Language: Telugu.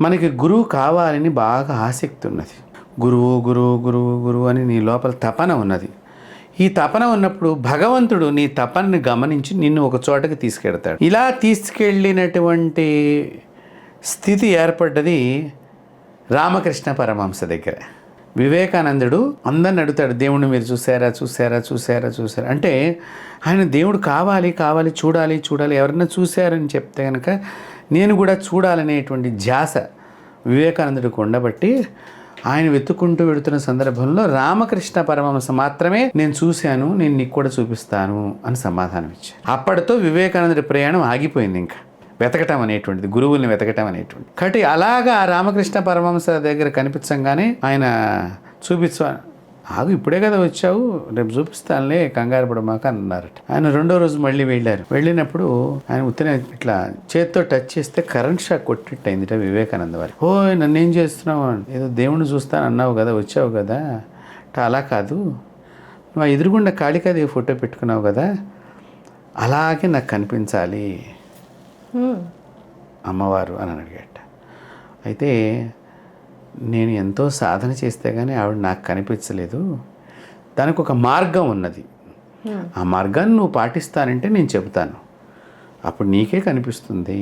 మనకి గురువు కావాలని బాగా ఆసక్తి ఉన్నది. గురువు గురువు గురువు గురువు అని నీ లోపల తపన ఉన్నది. ఈ తపన ఉన్నప్పుడు భగవంతుడు నీ తపనని గమనించి నిన్ను ఒక చోటకి తీసుకెడతాడు. ఇలా తీసుకెళ్ళినటువంటి స్థితి ఏర్పడ్డది రామకృష్ణ పరమహంస దగ్గర. వివేకానందుడు అందరిని అడుగుతాడు, దేవుణ్ణి మీరు చూసారా చూసారా చూసారా చూసారా అంటే ఆయన దేవుడు కావాలి కావాలి చూడాలి చూడాలి, ఎవరైనా చూశారని చెప్తే కనుక నేను కూడా చూడాలనేటువంటి ధ్యాస వివేకానందుడికి ఉండబట్టి ఆయన వెతుక్కుంటూ వెళుతున్న సందర్భంలో రామకృష్ణ పరమహంస మాత్రమే నేను చూశాను, నేను నీకు కూడా చూపిస్తాను అని సమాధానం ఇచ్చాను. అప్పటితో వివేకానందుడి ప్రయాణం ఆగిపోయింది. ఇంకా వెతకటం అనేటువంటిది, గురువుల్ని వెతకటం అనేటువంటి. కాబట్టి అలాగా రామకృష్ణ పరమహంస దగ్గర కనిపించంగానే ఆయన ఆగు ఇప్పుడే కదా వచ్చావు, రేపు చూపిస్తానులే, కంగారు పడమాక అన్నారట. ఆయన రెండో రోజు మళ్ళీ వెళ్ళారు. వెళ్ళినప్పుడు ఆయన ఉత్తనే ఇట్లా చేత్తో టచ్ చేస్తే కరెంట్ షాక్ కొట్టిట్టు అయిందిట వివేకానంద వారి. ఓ నన్ను ఏం చేస్తున్నావు, ఏదో దేవుణ్ణి చూస్తాను అన్నావు కదా, వచ్చావు కదా, అలా కాదు, నువ్వు ఆ ఎదురుగుండా కాళికాదేవి ఫోటో పెట్టుకున్నావు కదా, అలాగే నాకు కనిపించాలి అమ్మవారు అని అడిగాట. అయితే నేను ఎంతో సాధన చేస్తే కానీ ఆవిడ నాకు కనిపించలేదు, దానికి ఒక మార్గం ఉన్నది, ఆ మార్గాన్ని నువ్వు పాటిస్తానంటే నేను చెబుతాను, అప్పుడు నీకే కనిపిస్తుంది